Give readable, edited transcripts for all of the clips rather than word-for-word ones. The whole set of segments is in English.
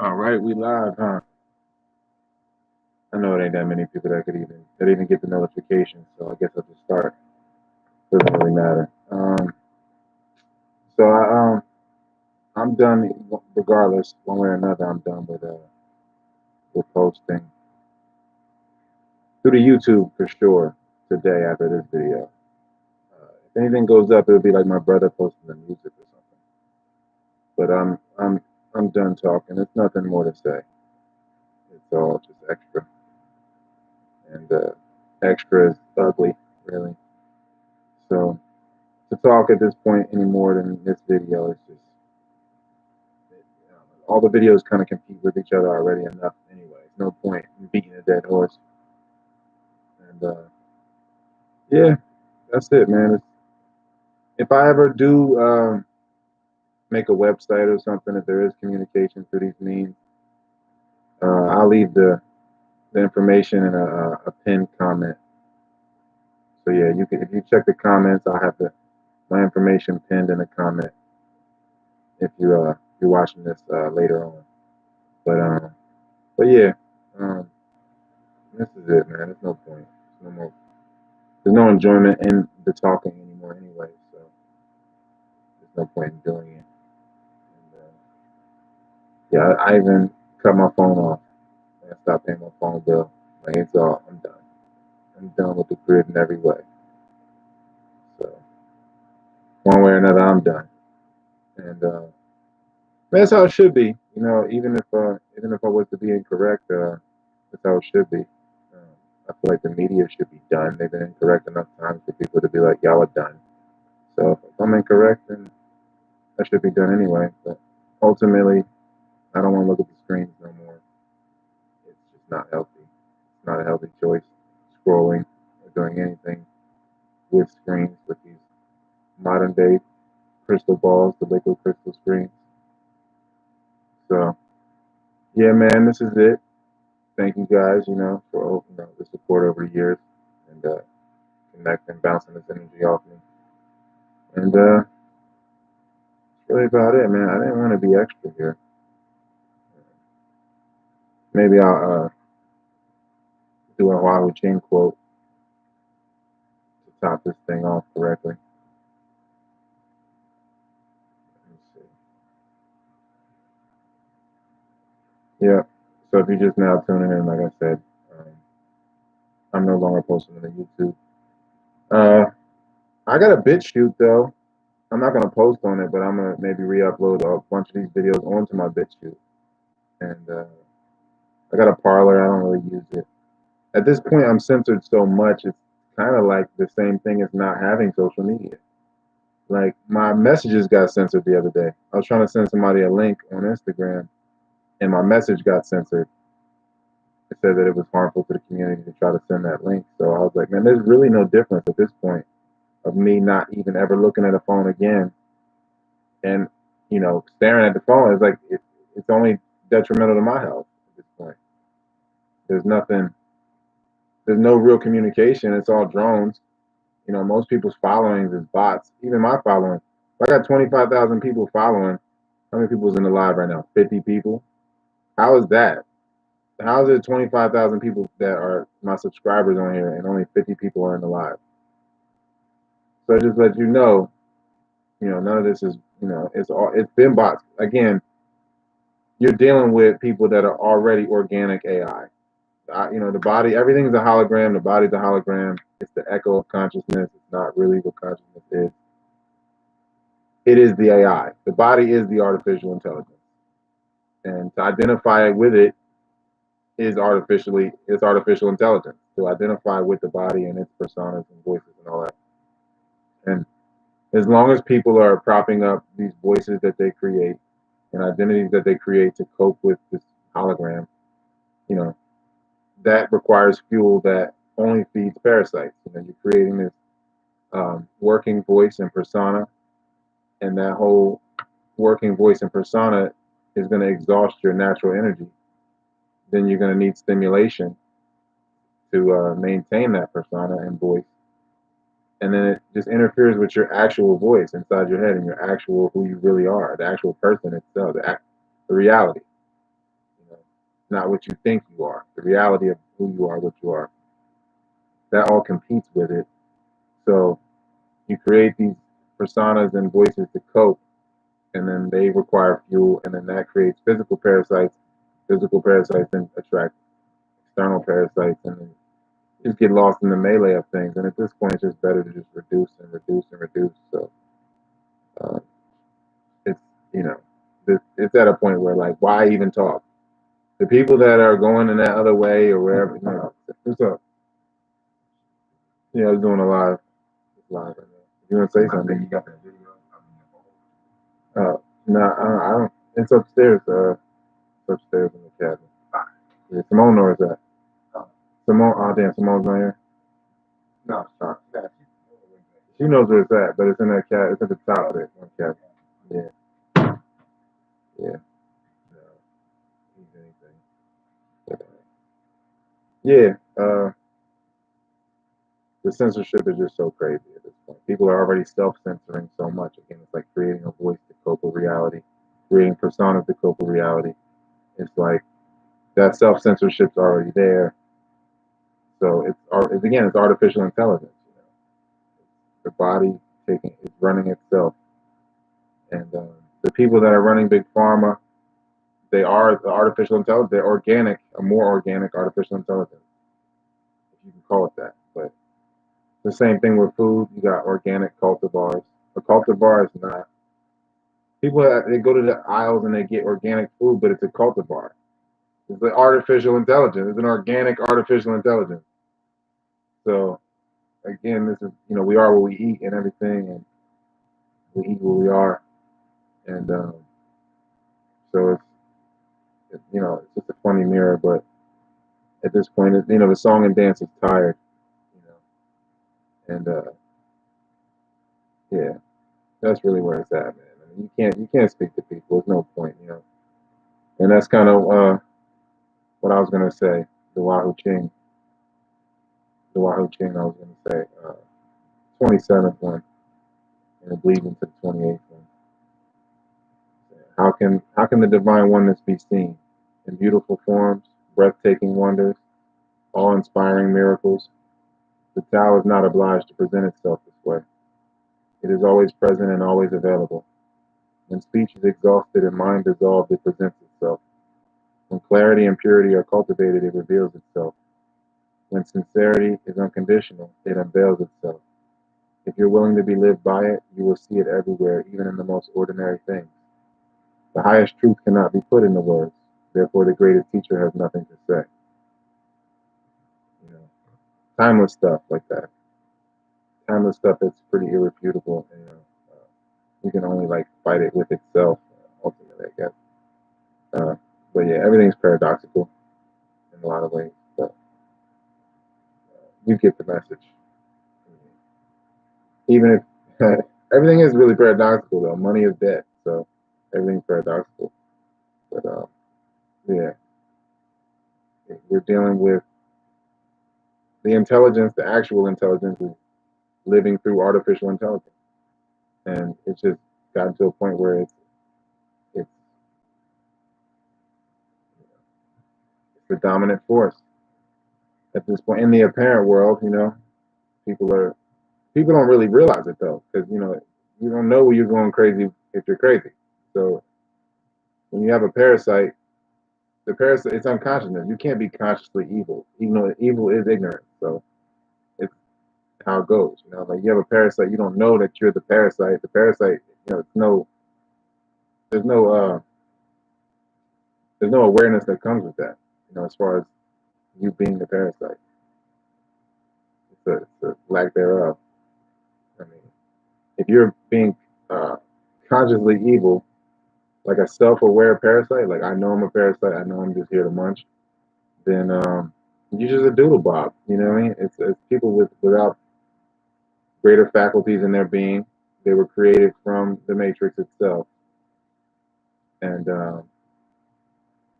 All right, we live, huh? I know it ain't that many people that even get the notification, so I guess I'll just start. Doesn't really matter. I'm done regardless, one way or another. I'm done with posting through the YouTube for sure today after this video. If anything goes up, it'll be like my brother posting the music or something. But I'm done talking. There's nothing more to say. It's all just extra, and extra is ugly, really. So to talk at this point any more than this video is just all the videos kind of compete with each other already enough anyway. No point in beating a dead horse. And yeah, that's it, man. If I ever do make a website or something, if there is communication through these means, I'll leave the information in a pinned comment. So yeah, you can if you check the comments, I'll have my information pinned in a comment if you're watching this later on. But um, but yeah, um, this is it, man. There's no point. There's no more. There's no enjoyment in the talking anymore, anyway. So there's no point in doing it. And, yeah, I even cut my phone off. I stopped paying my phone bill. Like it's all. I'm done. I'm done with the grid in every way. So one way or another, I'm done. And that's how it should be. You know, even if I was to be incorrect, that's how it should be. I feel like the media should be done. They've been incorrect enough times for people to be like, y'all are done. So if I'm incorrect, then that should be done anyway. But ultimately, I don't want to look at the screens no more. It's just not healthy. It's not a healthy choice. Scrolling or doing anything with screens with these modern day crystal balls, the liquid crystal screens. So yeah, man, this is it. Thank you guys, for the support over the years and connecting, bouncing this energy off me. And that's really about it, man. I didn't want to be extra here. Maybe I'll do a Wahoo Ching quote to top this thing off correctly. Let's see. Yeah. So if you're just now tuning in, like I said, um, I'm no longer posting on the YouTube. Uh, I got a bit shoot though. I'm not gonna post on it, but I'm gonna maybe re-upload a bunch of these videos onto my bit shoot. And I got a parlor. I don't really use it. At this point, I'm censored so much. It's kind of like the same thing as not having social media. Like my messages got censored the other day. I was trying to send somebody a link on Instagram, and my message got censored. It said that it was harmful to the community to try to send that link. So I was like, man, there's really no difference at this point of me not even ever looking at a phone again, and staring at the phone is like it's only detrimental to my health at this point. There's nothing. There's no real communication. It's all drones. Most people's followings is bots. Even my following. If I got 25,000 people following, how many people is in the live right now? 50 people. How is that? How is it 25,000 people that are my subscribers on here and only 50 people are in the live? So just let none of this is, it's been bots. Again, you're dealing with people that are already organic AI. The body, everything's a hologram. The body's a hologram. It's the echo of consciousness. It's not really what consciousness is. It is the AI. The body is the artificial intelligence. And to identify with it it's artificial intelligence. To identify with the body and its personas and voices and all that. And as long as people are propping up these voices that they create and identities that they create to cope with this hologram, you know, that requires fuel that only feeds parasites. You're creating this working voice and persona, and that whole working voice and persona is going to exhaust your natural energy. Then you're going to need stimulation to maintain that persona and voice. And then it just interferes with your actual voice inside your head and your actual who you really are, the actual person itself, the reality. not what you think you are. The reality of who you are, what you are, that all competes with it. So you create these personas and voices to cope, and then they require fuel, and then that creates physical parasites. Physical parasites then attract external parasites, and then you just get lost in the melee of things. And at this point, it's just better to just reduce and reduce and reduce. So uh, it's you know, it's at a point where like, why even talk? The people that are going in that other way or wherever, what's up? Yeah, I was doing a live right now. You want to say something? You got that video? No, I don't. It's upstairs. It's upstairs in the cabinet. Yeah, Simone knows that. Simone, oh damn, Simone's not here. No, sorry. She knows where it's at, but it's in that cat. It's at the top of it. One cabinet. Yeah, yeah. No, anything. But, yeah. The censorship is just so crazy at this point. People are already self-censoring so much. Again, it's like creating a voice to cope with reality, creating personas to cope with reality. It's like that self-censorship's already there. So it's artificial intelligence. The body it's running itself, and the people that are running big pharma, they are the artificial intelligence. They're organic, a more organic artificial intelligence, if you can call it that. But the same thing with food. You got organic cultivars. A cultivar is not. People they go to the aisles and they get organic food, but it's a cultivar. It's an artificial intelligence. It's an organic artificial intelligence. So again, this is we are what we eat and everything, and we eat what we are, and so it's just a funny mirror. But at this point, the song and dance is tired, and yeah, that's really where it's at, man. I mean, you can't speak to people. There's no point. And that's kind of what I was gonna say. The Wahoo Ching, the Wahoo Ching. I was gonna say 27th one, and it bleeds into the 28th one. How can the divine oneness be seen in beautiful forms, breathtaking wonders, awe-inspiring miracles? The Tao is not obliged to present itself this way. It is always present and always available. When speech is exhausted and mind dissolved, it presents itself. When clarity and purity are cultivated, it reveals itself. When sincerity is unconditional, it unveils itself. If you're willing to be lived by it, you will see it everywhere, even in the most ordinary things. The highest truth cannot be put into words. Therefore, the greatest teacher has nothing to say. You know, timeless stuff like that. Timeless stuff that's pretty irrefutable. You can only like fight it with itself, ultimately, I guess. But yeah, everything's paradoxical in a lot of ways. But you get the message. Even if everything is really paradoxical, though. Money is debt, so everything's paradoxical. But yeah, we're dealing with the intelligence. The actual intelligence is living through artificial intelligence, and it's just gotten to a point where it's the dominant force at this point in the apparent world. People people don't really realize it though, because you don't know when you're going crazy if you're crazy. So when you have a parasite, the parasite it's unconsciousness. You can't be consciously evil, even though evil is ignorant. So it's how it goes. Like you have a parasite, you don't know that you're the parasite. The parasite, it's no, there's no, there's no awareness that comes with that. As far as you being the parasite, it's a lack thereof. I mean, if you're being consciously evil, like a self-aware parasite, like I know I'm a parasite, I know I'm just here to munch, then you're just a doodle bob. You know what I mean? It's people without greater faculties in their being. They were created from the matrix itself, and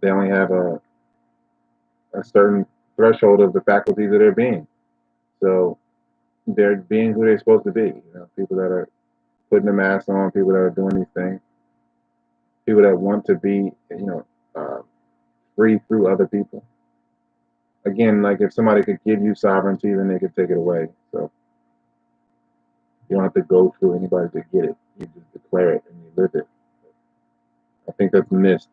they only have a certain threshold of the faculties of their being. So they're being who they're supposed to be. People that are putting the mask on, people that are doing these things, people that want to be, free through other people. Again, like if somebody could give you sovereignty, then they could take it away. So you don't have to go through anybody to get it. You just declare it and you live it. I think that's missed.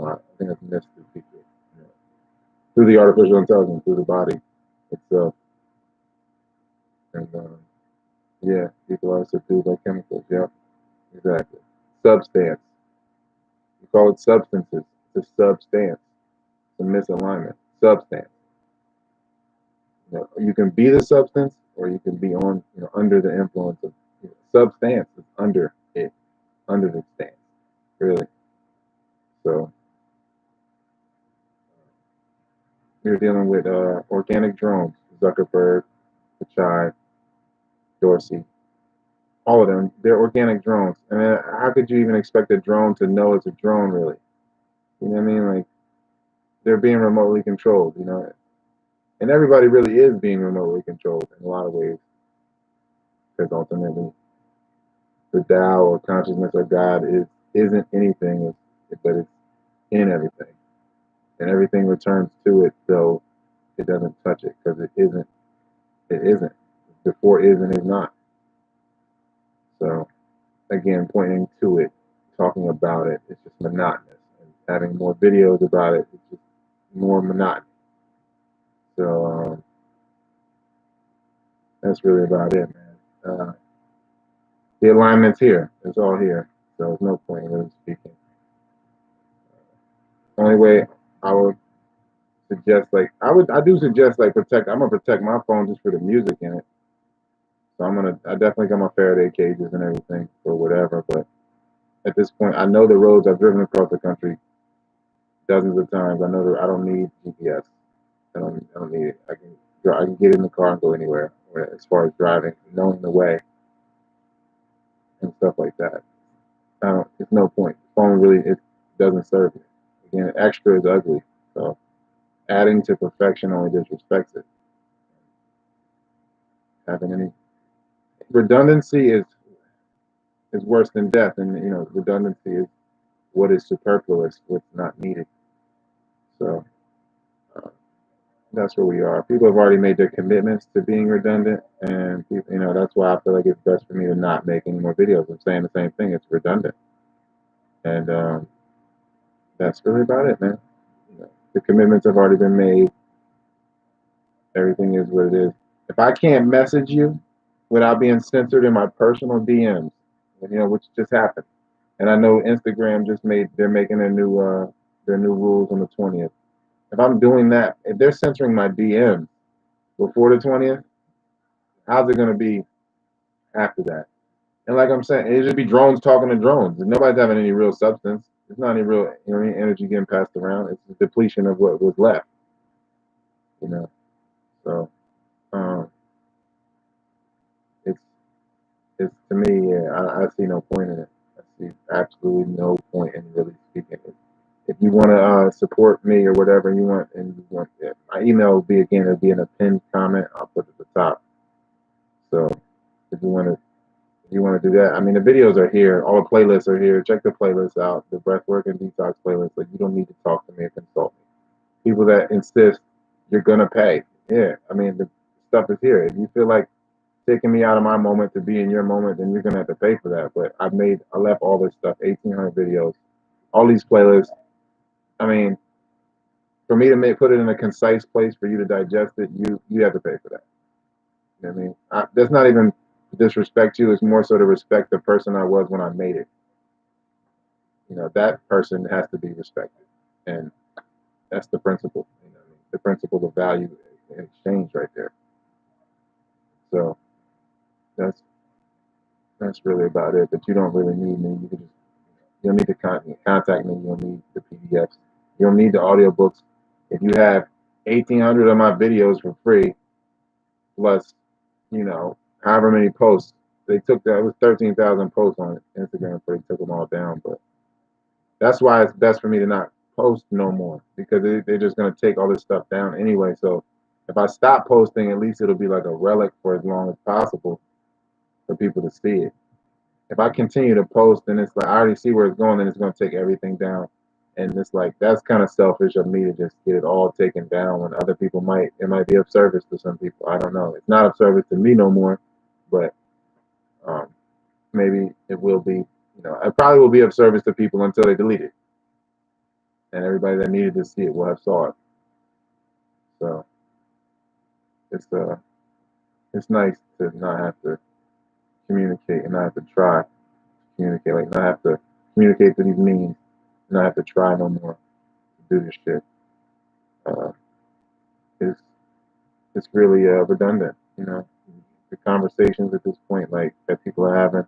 I think that's missed through people. You know, through the artificial intelligence, through the body itself. And yeah, people are subdued by chemicals. Yep, exactly. Substance. You call it substances. It's a substance. It's a misalignment. Substance. You know, you can be the substance, or you can be on, under the influence of, substance is under it, under the stance, really. So you're dealing with organic drones, Zuckerberg, Pichai, Dorsey, all of them. They're organic drones, and how could you even expect a drone to know it's a drone, really? You know what I mean? Like they're being remotely controlled, and everybody really is being remotely controlled in a lot of ways, because ultimately the Tao or consciousness of God isn't anything, but it's in everything, and everything returns to it, though it doesn't touch it because it isn't. It isn't. Before is and is not. So again, pointing to it, talking about it, it's just monotonous, and having more videos about it, it's just more monotonous. So that's really about it, man. The alignment's here. It's all here. So there's no point in really speaking. Only way I would suggest, like, I do suggest, like, I'm gonna protect my phone just for the music in it. So I definitely got my Faraday cages and everything for whatever. But at this point, I know the roads. I've driven across the country dozens of times. I know that I don't need GPS. I don't need it. I can get in the car and go anywhere. As far as driving, knowing the way and stuff like that. It's no point. The phone really, it doesn't serve me. Again, extra is ugly. So adding to perfection only disrespects it. Having any redundancy is worse than death, and redundancy is what is superfluous, what's not needed. So uh, that's where we are. People have already made their commitments to being redundant, and that's why I feel like it's best for me to not make any more videos. I'm saying the same thing. It's redundant, and that's really about it, man. The commitments have already been made. Everything is what it is. If I can't message you without being censored in my personal DMs, which just happened, and I know Instagram they're making their new rules on the 20th. If I'm doing that, if they're censoring my DMs before the 20th, how's it going to be after that? And like I'm saying, it should be drones talking to drones. And nobody's having any real substance. There's not any real energy getting passed around. It's a depletion of what was left. So it's to me, yeah, I see no point in it. I see absolutely no point in really speaking it. If you want to support me or whatever yeah, my email will be it'll be in a pinned comment. I'll put it at the top. So if you want to do that, I mean, the videos are here. All the playlists are here. Check the playlists out. The breathwork and detox playlist. Like, you don't need to talk to me or consult me. People that insist you're gonna pay. Yeah, I mean, the stuff is here. If you feel like taking me out of my moment to be in your moment, then you're gonna have to pay for that. But I left all this stuff, 1,800 videos, all these playlists. I mean, for me to put it in a concise place for you to digest it, you have to pay for that. You know what I mean? That's not even disrespect you. It's more so to respect the person I was when I made it. That person has to be respected, and that's the principle. The principle of value in exchange right there. So that's really about it. But you don't really need me. You don't need to contact me. You don't need the PDFs. You don't need the audiobooks. If you have 1,800 of my videos for free, plus, however many posts, it was 13,000 posts on Instagram before they took them all down. But that's why it's best for me to not post no more, because they're just going to take all this stuff down anyway. So if I stop posting, at least it'll be like a relic for as long as possible for people to see it. If I continue to post, then it's like I already see where it's going, then it's going to take everything down. And it's like that's kind of selfish of me to just get it all taken down when other people might be of service to some people. I don't know. It's not of service to me no more, but um, maybe it will be. You know, it probably will be of service to people until they delete it, and everybody that needed to see it will have saw it. So it's it's nice to not have to communicate and not have to try to communicate, like not have to communicate through these means, not have to try no more to do this shit. Uh, it's it's really redundant, you know. The conversations at this point, like that people are having,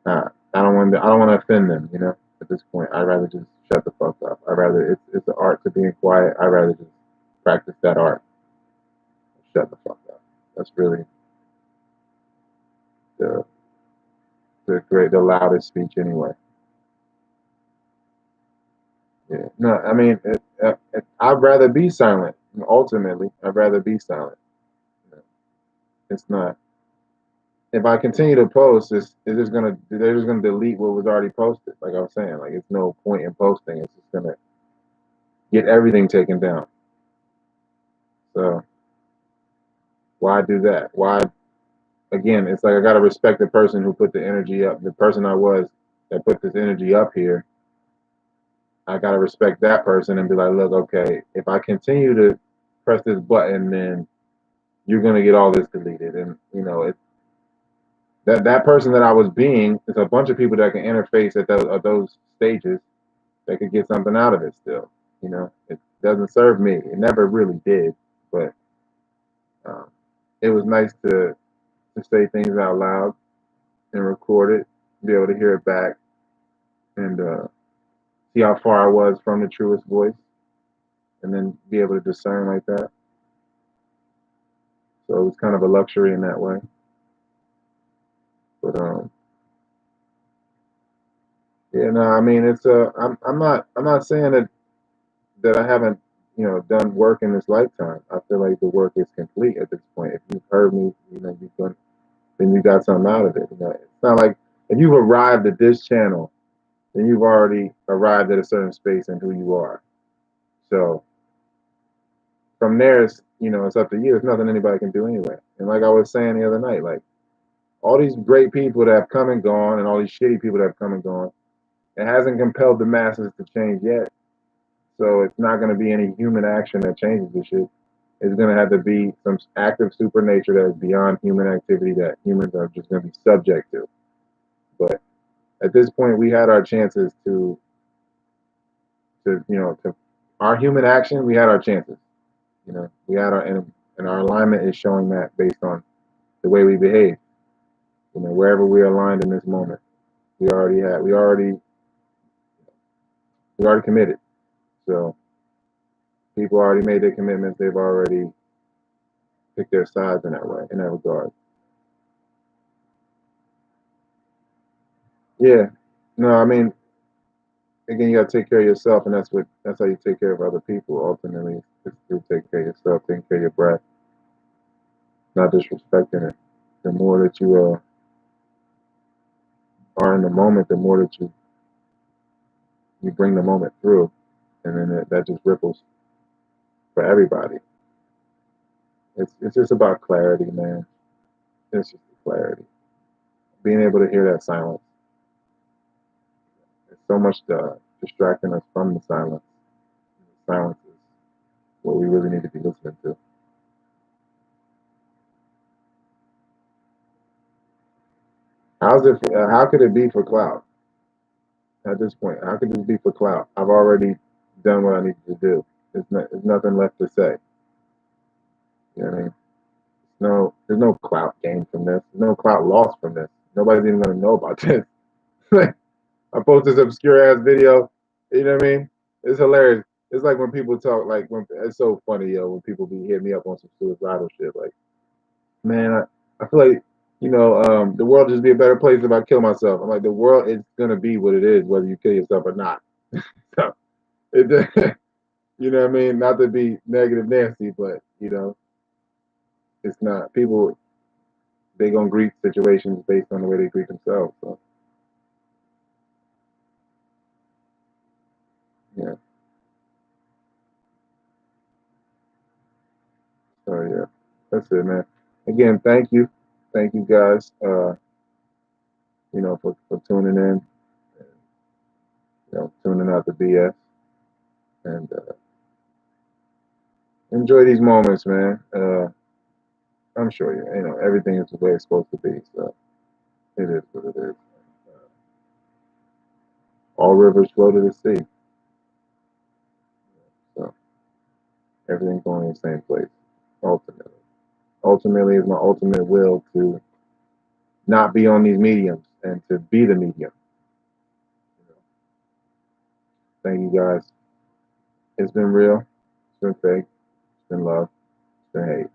I don't want to offend them, you know. At this point, I'd rather just shut the fuck up. I'd rather it's an art to being quiet. I'd rather just practice that art. Shut the fuck up. That's really the the loudest speech anyway. Yeah. No, I mean, I'd rather be silent. Ultimately, I'd rather be silent. You know, it's not. If I continue to post, it's just gonna they're just gonna delete what was already posted. Like I was saying, like it's no point in posting. It's just gonna get everything taken down. So why do that? Why again? It's like I gotta respect the person who put the energy up. The person I was that put this energy up here. I gotta respect that person and be like, look, okay, if I continue to press this button, then you're gonna get all this deleted. And you know, that person that I was being is a bunch of people that can interface at those stages that could get something out of it still. You know, it doesn't serve me. It never really did, but um, it was nice to say things out loud and record it, be able to hear it back, and see how far I was from the truest voice, and then be able to discern like that. So it was kind of a luxury in that way. But yeah, no, I mean it's I'm not saying that I haven't done work in this lifetime. I feel like the work is complete at this point. If you've heard me, you know you've done, then you got something out of it. You know, it's not like if you've arrived at this channel, then you've already arrived at a certain space and who you are. So from there, it's up to you. There's nothing anybody can do anyway. And like I was saying the other night, like all these great people that have come and gone, and all these shitty people that have come and gone, it hasn't compelled the masses to change yet. So it's not going to be any human action that changes this shit. It's going to have to be some active supernature that is beyond human activity that humans are just going to be subject to. But at this point, we had our chances to our human action. We had our chances. You know, we had our and our alignment is showing that based on the way we behave. You know, wherever we are aligned in this moment, we already committed. So people already made their commitments. They've already picked their sides in that way, in that regard. Yeah. No, I mean, again, you got to take care of yourself, and that's how you take care of other people. Ultimately, is to take care of yourself, taking care of your breath, not disrespecting it. The more that you are in the moment, the more that you bring the moment through, and then that just ripples for everybody. It's just about clarity, man. It's just clarity. Being able to hear that silence. It's so much distracting us from the silence. The silence is what we really need to be listening to. How's it? How could it be for cloud at this point? How could this be for cloud? I've already done what I needed to do. There's nothing left to say. You know what I mean? There's no clout gained from this. There's no clout lost from this. Nobody's even gonna know about this. I post this obscure ass video. You know what I mean? It's hilarious. It's like when people talk, like when it's so funny, yo, when people be hitting me up on some suicidal shit. Like, man, I feel like the world just be a better place if I kill myself. I'm like, the world is gonna be what it is, whether you kill yourself or not. So, it, you know what I mean? Not to be negative Nancy, but it's not. People they gonna greet situations based on the way they greet themselves. So That's it, man. Again, thank you guys. For tuning in, and, tuning out the BS, and enjoy these moments, man. I'm sure everything is the way it's supposed to be. So it is what it is. Uh, all rivers flow to the sea. So everything's going in the same place. Ultimately, ultimately is my ultimate will to not be on these mediums and to be the medium. You know. Thank you guys. It's been real. It's been fake. It's been love. It's been hate.